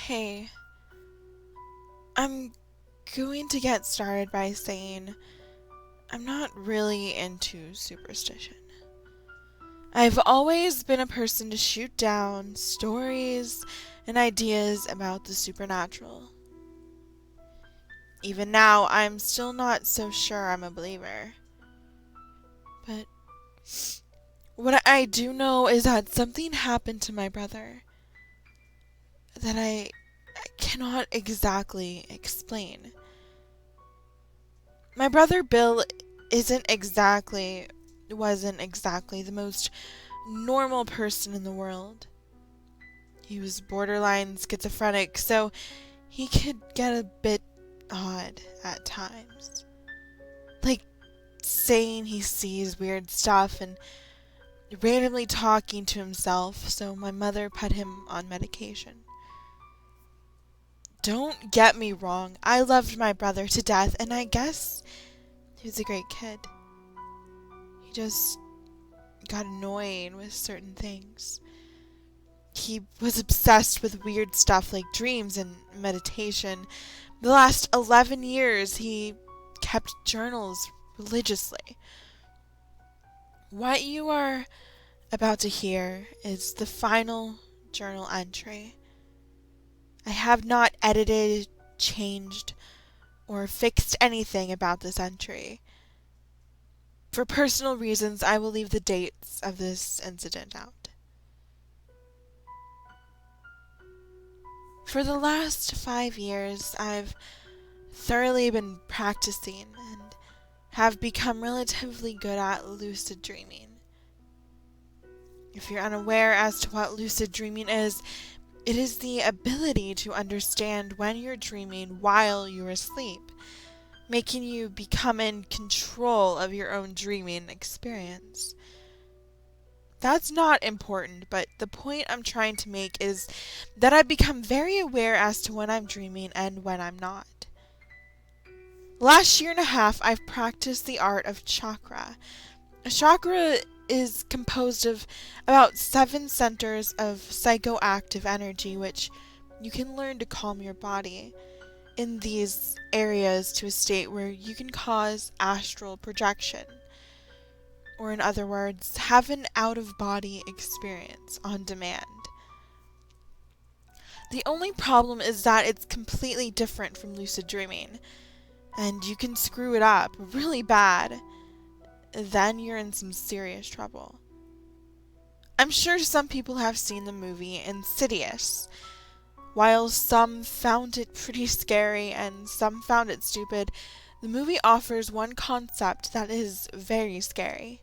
Hey, I'm going to get started by saying I'm not really into superstition. I've always been a person to shoot down stories and ideas about the supernatural. Even now, I'm still not so sure I'm a believer. But what I do know is that something happened to my brother that I cannot exactly explain. My brother Bill wasn't exactly the most normal person in the world. He was borderline schizophrenic, so he could get a bit odd at times. Like saying he sees weird stuff and randomly talking to himself, so my mother put him on medication. Don't get me wrong, I loved my brother to death, and I guess he was a great kid. He just got annoying with certain things. He was obsessed with weird stuff like dreams and meditation. The last 11 years, he kept journals religiously. What you are about to hear is the final journal entry. I have not edited, changed, or fixed anything about this entry. For personal reasons, I will leave the dates of this incident out. For the last 5 years, I've thoroughly been practicing and have become relatively good at lucid dreaming. If you're unaware as to what lucid dreaming is, it is the ability to understand when you're dreaming while you're asleep, making you become in control of your own dreaming experience. That's not important, but the point I'm trying to make is that I've become very aware as to when I'm dreaming and when I'm not. Last year and a half, I've practiced the art of chakra. A chakra is composed of about 7 centers of psychoactive energy, which you can learn to calm your body in these areas to a state where you can cause astral projection. Or in other words, have an out-of-body experience on demand. The only problem is that it's completely different from lucid dreaming, and you can screw it up really bad. Then you're in some serious trouble. I'm sure some people have seen the movie Insidious. While some found it pretty scary and some found it stupid, the movie offers one concept that is very scary.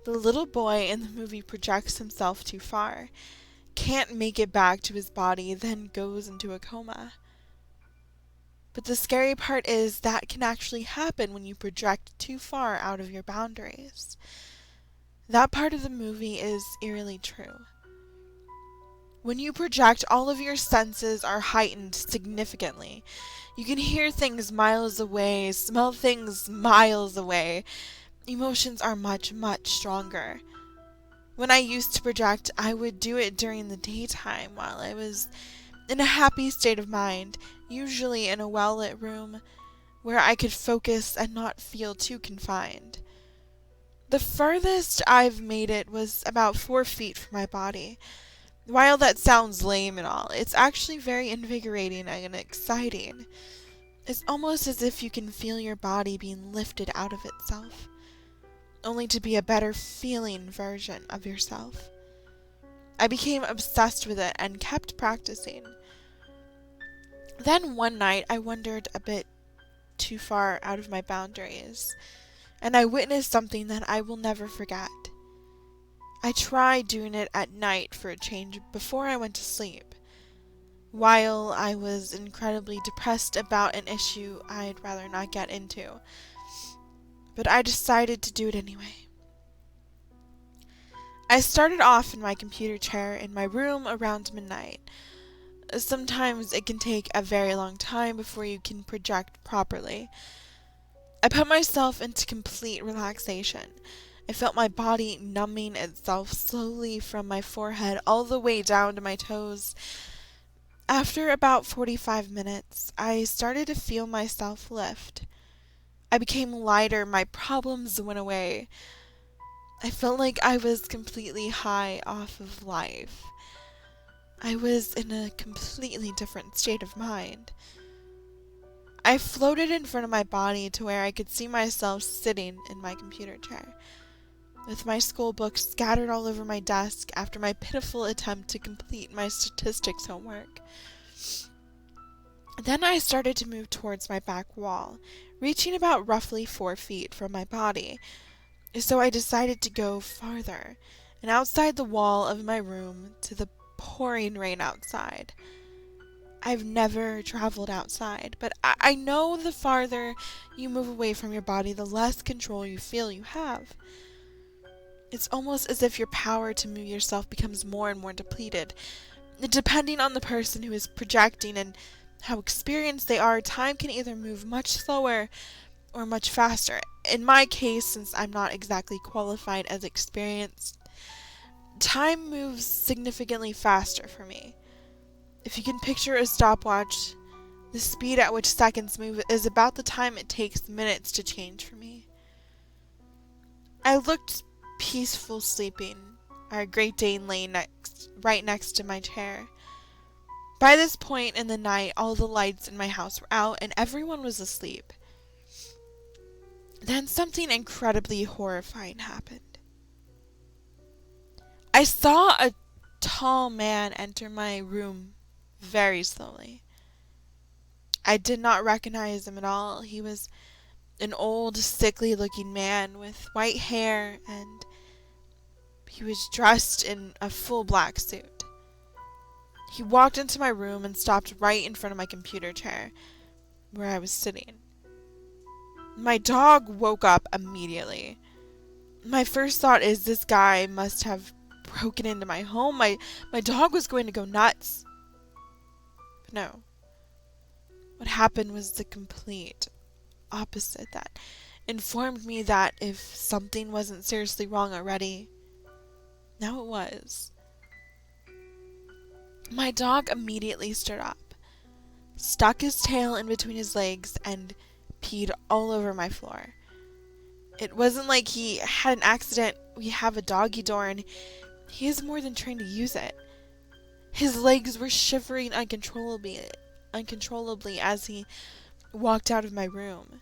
The little boy in the movie projects himself too far, can't make it back to his body, then goes into a coma. But the scary part is that can actually happen when you project too far out of your boundaries. That part of the movie is eerily true. When you project, all of your senses are heightened significantly. You can hear things miles away, smell things miles away. Emotions are much, much stronger. When I used to project, I would do it during the daytime while I was in a happy state of mind, usually in a well-lit room where I could focus and not feel too confined. The furthest I've made it was about 4 feet from my body. While that sounds lame and all, it's actually very invigorating and exciting. It's almost as if you can feel your body being lifted out of itself, only to be a better feeling version of yourself. I became obsessed with it and kept practicing. Then one night I wandered a bit too far out of my boundaries, and I witnessed something that I will never forget. I tried doing it at night for a change before I went to sleep, while I was incredibly depressed about an issue I'd rather not get into. But I decided to do it anyway. I started off in my computer chair in my room around midnight. Sometimes it can take a very long time before you can project properly. I put myself into complete relaxation. I felt my body numbing itself slowly from my forehead all the way down to my toes. After about 45 minutes, I started to feel myself lift. I became lighter, my problems went away. I felt like I was completely high off of life. I was in a completely different state of mind. I floated in front of my body to where I could see myself sitting in my computer chair, with my school books scattered all over my desk after my pitiful attempt to complete my statistics homework. Then I started to move towards my back wall, reaching about roughly 4 feet from my body. So I decided to go farther, and outside the wall of my room to the pouring rain outside. I've never traveled outside, but I know the farther you move away from your body, the less control you feel you have. It's almost as if your power to move yourself becomes more and more depleted. Depending on the person who is projecting and how experienced they are, time can either move much slower or much faster. In my case, since I'm not exactly qualified as experienced, time moves significantly faster for me. If you can picture a stopwatch, the speed at which seconds move is about the time it takes minutes to change for me. I looked peaceful sleeping. Our Great Dane lay right next to my chair. By this point in the night, all the lights in my house were out and everyone was asleep. Then something incredibly horrifying happened. I saw a tall man enter my room very slowly. I did not recognize him at all. He was an old, sickly-looking man with white hair, and he was dressed in a full black suit. He walked into my room and stopped right in front of my computer chair, where I was sitting. My dog woke up immediately. My first thought is this guy must have broken into my home. My dog was going to go nuts. But no. What happened was the complete opposite. That informed me that if something wasn't seriously wrong already, now it was. My dog immediately stood up, stuck his tail in between his legs, and peed all over my floor. It wasn't like he had an accident. We have a doggy door, and he is more than trained to use it. His legs were shivering uncontrollably as he walked out of my room.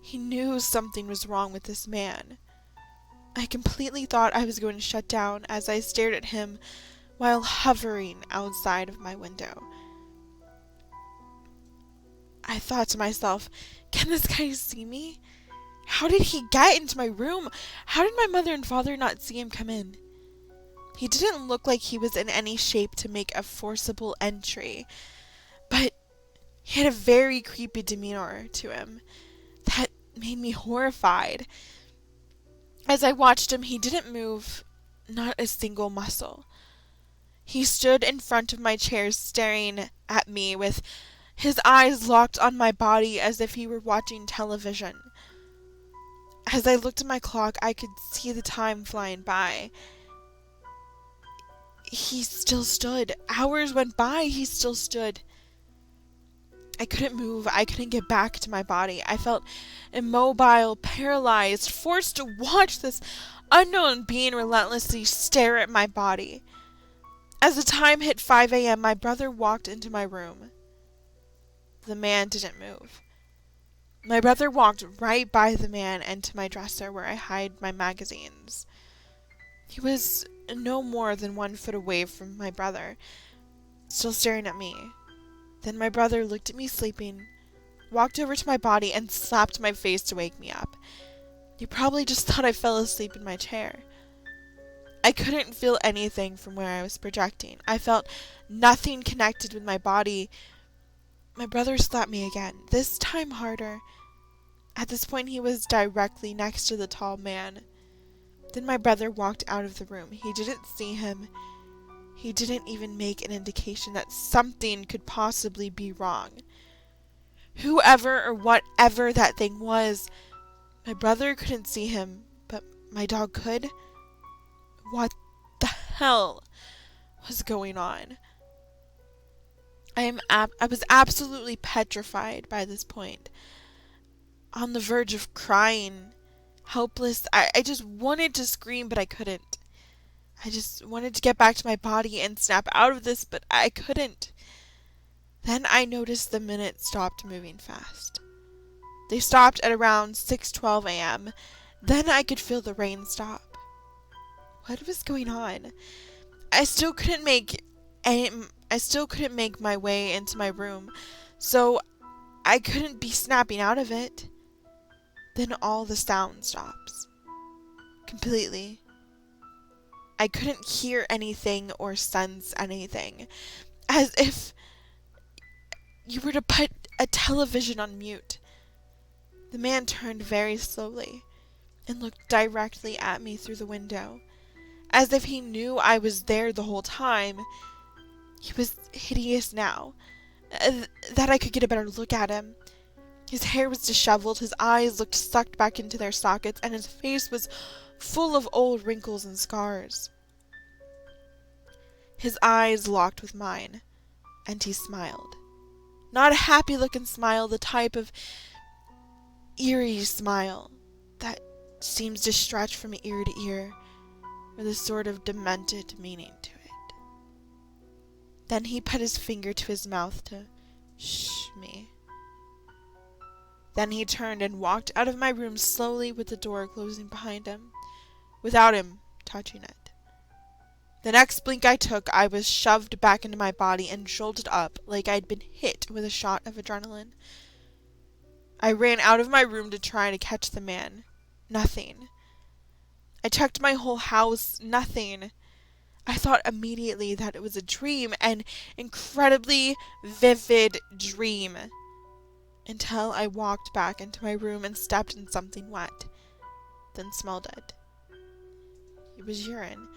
He knew something was wrong with this man. I completely thought I was going to shut down as I stared at him while hovering outside of my window. I thought to myself, can this guy see me? How did he get into my room? How did my mother and father not see him come in? He didn't look like he was in any shape to make a forcible entry, but he had a very creepy demeanor to him that made me horrified. As I watched him, he didn't move, not a single muscle. He stood in front of my chair staring at me with his eyes locked on my body as if he were watching television. As I looked at my clock, I could see the time flying by. He still stood. Hours went by, he still stood. I couldn't move. I couldn't get back to my body. I felt immobile, paralyzed, forced to watch this unknown being relentlessly stare at my body. As the time hit 5 a.m., my brother walked into my room. The man didn't move. My brother walked right by the man and to my dresser where I hide my magazines. He was no more than 1 foot away from my brother, still staring at me. Then my brother looked at me sleeping, walked over to my body, and slapped my face to wake me up. He probably just thought I fell asleep in my chair. I couldn't feel anything from where I was projecting. I felt nothing connected with my body. My brother slapped me again, this time harder. At this point, he was directly next to the tall man. Then my brother walked out of the room. He didn't see him. He didn't even make an indication that something could possibly be wrong. Whoever or whatever that thing was, my brother couldn't see him, but my dog could. What the hell was going on? I was absolutely petrified by this point, on the verge of crying, helpless. I just wanted to scream, but I couldn't. I just wanted to get back to my body and snap out of this, but I couldn't. Then I noticed the minutes stopped moving fast. They stopped at around 6:12 a.m. Then I could feel the rain stop. What was going on? I still couldn't make I still couldn't make my way into my room, so I couldn't be snapping out of it. Then all the sound stops. Completely. I couldn't hear anything or sense anything. As if you were to put a television on mute. The man turned very slowly and looked directly at me through the window, as if he knew I was there the whole time. He was hideous now, that I could get a better look at him. His hair was disheveled, his eyes looked sucked back into their sockets, and his face was full of old wrinkles and scars. His eyes locked with mine, and he smiled. Not a happy-looking smile, the type of eerie smile that seems to stretch from ear to ear, with a sort of demented meaning to it. Then he put his finger to his mouth to shh me. Then he turned and walked out of my room slowly, with the door closing behind him, without him touching it. The next blink I took, I was shoved back into my body and jolted up like I'd been hit with a shot of adrenaline. I ran out of my room to try to catch the man. Nothing. I checked my whole house. Nothing. I thought immediately that it was a dream, an incredibly vivid dream, until I walked back into my room and stepped in something wet, then smelled it. It was urine.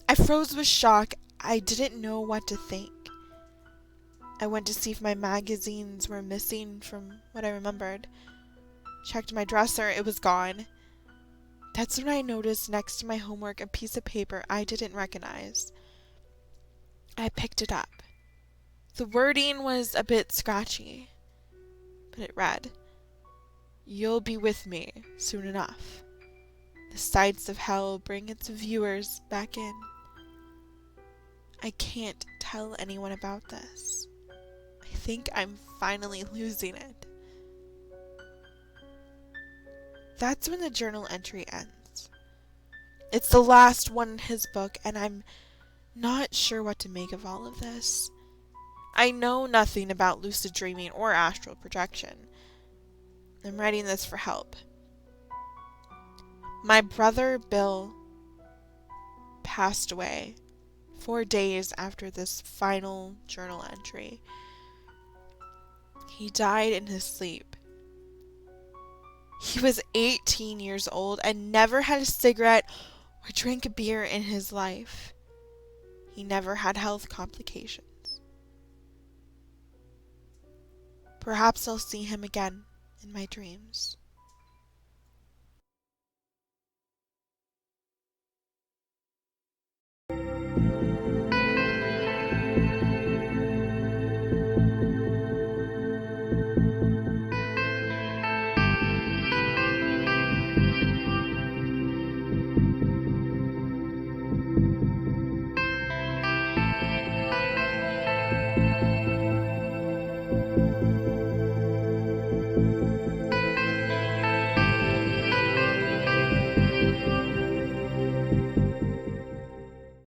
I froze with shock. I didn't know what to think. I went to see if my magazines were missing from what I remembered. Checked my dresser. It was gone. That's when I noticed next to my homework a piece of paper I didn't recognize. I picked it up. The wording was a bit scratchy, but it read, "You'll be with me soon enough. The sights of hell bring its viewers back in. I can't tell anyone about this. I think I'm finally losing it." That's when the journal entry ends. It's the last one in his book, and I'm not sure what to make of all of this. I know nothing about lucid dreaming or astral projection. I'm writing this for help. My brother Bill passed away 4 days after this final journal entry. He died in his sleep. He was 18 years old and never had a cigarette or drank a beer in his life. He never had health complications. Perhaps I'll see him again in my dreams.